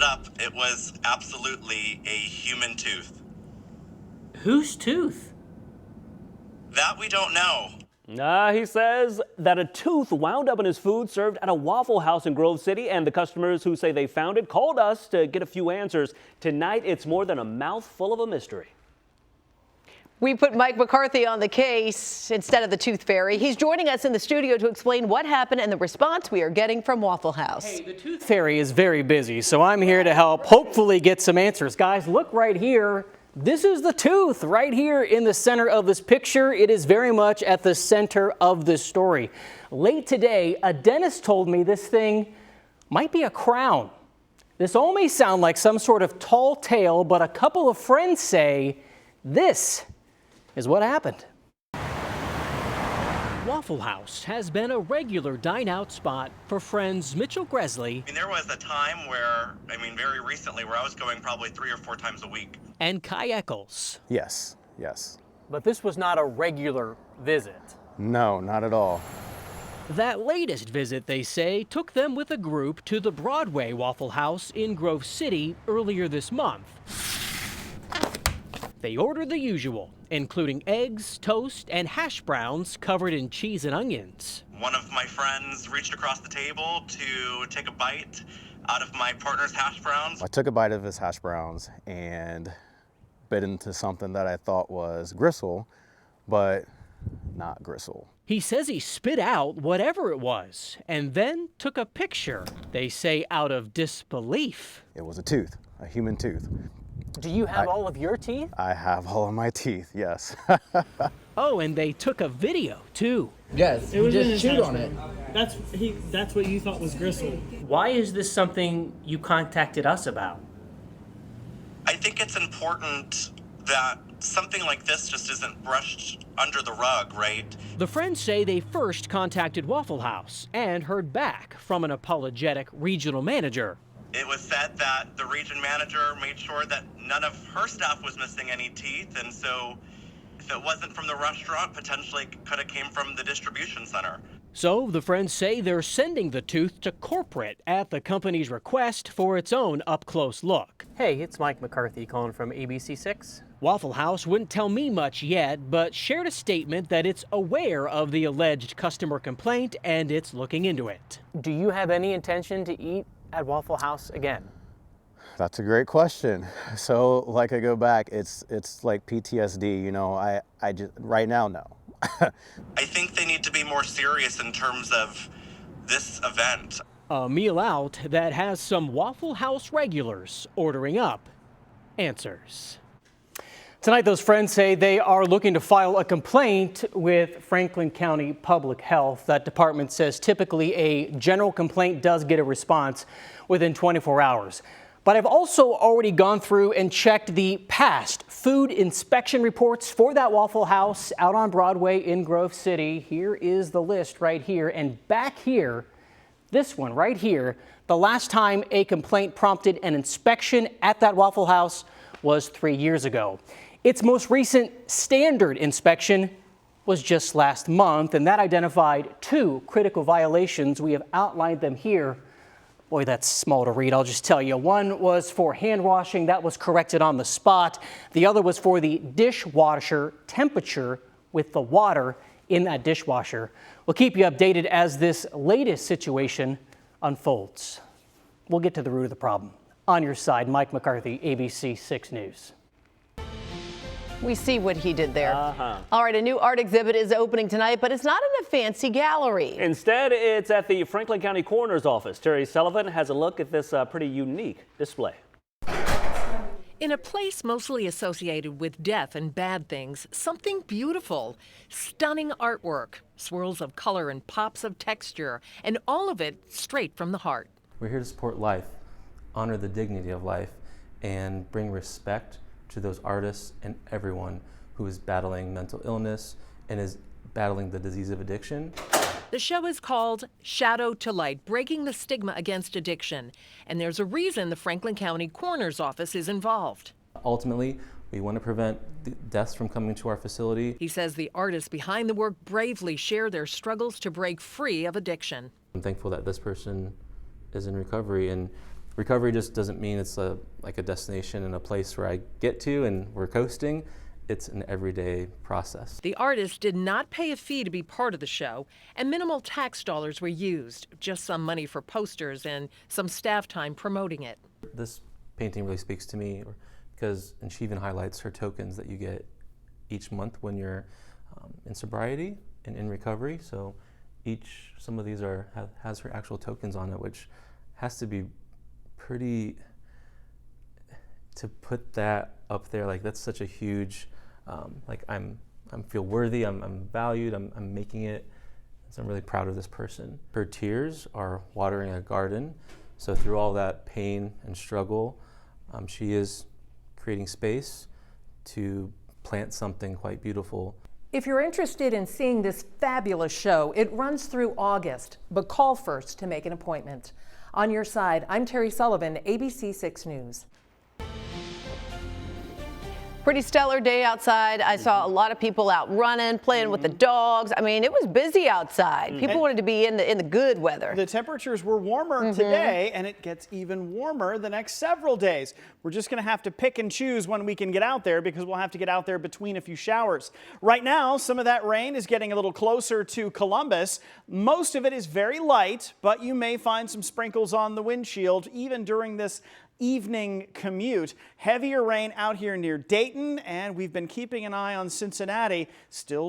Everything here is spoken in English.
up, it was absolutely a human tooth. Whose tooth? That we don't know. He says that a tooth wound up in his food served at a Waffle House in Grove City, and the customers who say they found it called us to get a few answers. Tonight, it's more than a mouthful of a mystery. We put Mike McCarthy on the case instead of the Tooth Fairy. He's joining us in the studio to explain what happened and the response we are getting from Waffle House. Hey, the Tooth Fairy is very busy, so I'm here to help hopefully get some answers. Guys, look right here. This is the tooth right here in the center of this picture. It is very much at the center of this story. Late today, a dentist told me this thing might be a crown. This all may sound like some sort of tall tale, but a couple of friends say this is what happened. Waffle House has been a regular dine-out spot for friends Mitchell Gresley. There was a time where, very recently, where I was going probably 3 or 4 times a week. And Ky Echols. Yes. But this was not a regular visit. No, not at all. That latest visit, they say, took them with a group to the Broadway Waffle House in Grove City earlier this month. They ordered the usual, including eggs, toast, and hash browns covered in cheese and onions. One of my friends reached across the table to take a bite out of my partner's hash browns. I took a bite of his hash browns and bit into something that I thought was gristle, but not gristle. He says he spit out whatever it was and then took a picture, they say out of disbelief. It was a tooth, a human tooth. Do you have all of your teeth? I have all of my teeth, yes. Oh, and they took a video too. Yes, he just chewed on it. That's what you thought was gristle. Why is this something you contacted us about? I think it's important that something like this just isn't brushed under the rug, right? The friends say they first contacted Waffle House and heard back from an apologetic regional manager. It was said that the region manager made sure that none of her staff was missing any teeth, and so if it wasn't from the restaurant, potentially could have came from the distribution center. So the friends say they're sending the tooth to corporate at the company's request for its own up-close look. Hey, it's Mike McCarthy calling from ABC6. Waffle House wouldn't tell me much yet, but shared a statement that it's aware of the alleged customer complaint and it's looking into it. Do you have any intention to eat at Waffle House again? That's a great question. So, like I go back, it's like PTSD, I just, right now, no. I think they need to be more serious in terms of this event. A meal out that has some Waffle House regulars ordering up answers. Tonight, those friends say they are looking to file a complaint with Franklin County Public Health. That department says typically a general complaint does get a response within 24 hours. But I've also already gone through and checked the past food inspection reports for that Waffle House out on Broadway in Grove City. Here is the list right here. And back here, this one right here, the last time a complaint prompted an inspection at that Waffle House was 3 years ago. Its most recent standard inspection was just last month, and that identified 2 critical violations. We have outlined them here. Boy, that's small to read, I'll just tell you. One was for hand washing, that was corrected on the spot. The other was for the dishwasher temperature with the water in that dishwasher. We'll keep you updated as this latest situation unfolds. We'll get to the root of the problem. On your side, Mike McCarthy, ABC 6 News. We see what he did there. All right, a new art exhibit is opening tonight, but it's not in a fancy gallery. Instead, it's at the Franklin County Coroner's Office. Terry Sullivan has a look at this pretty unique display. In a place mostly associated with death and bad things, something beautiful. Stunning artwork, swirls of color and pops of texture, and all of it straight from the heart. We're here to support life, honor the dignity of life, and bring respect to those artists and everyone who is battling mental illness and is battling the disease of addiction. The show is called Shadow to Light, Breaking the Stigma Against Addiction. And there's a reason the Franklin County Coroner's Office is involved. Ultimately, we want to prevent deaths from coming to our facility. He says the artists behind the work bravely share their struggles to break free of addiction. I'm thankful that this person is in recovery, and Recovery just doesn't mean it's like a destination and a place where I get to and we're coasting. It's an everyday process. The artist did not pay a fee to be part of the show, and minimal tax dollars were used, just some money for posters and some staff time promoting it. This painting really speaks to me and she even highlights her tokens that you get each month when you're in sobriety and in recovery. So some of these has her actual tokens on it, which has to be pretty, to put that up there, like that's such a huge, like I feel worthy, I'm valued, I'm making it. So I'm really proud of this person. Her tears are watering a garden. So through all that pain and struggle, she is creating space to plant something quite beautiful. If you're interested in seeing this fabulous show, it runs through August, but call first to make an appointment. On your side, I'm Terry Sullivan, ABC 6 News. Pretty stellar day outside. I saw a lot of people out running, playing with the dogs. I mean, it was busy outside. People wanted to be in the good weather. The temperatures were warmer today, and it gets even warmer the next several days. We're just going to have to pick and choose when we can get out there because we'll have to get out there between a few showers. Right now, some of that rain is getting a little closer to Columbus. Most of it is very light, but you may find some sprinkles on the windshield even during this evening commute. Heavier rain out here near Dayton, and we've been keeping an eye on Cincinnati. Still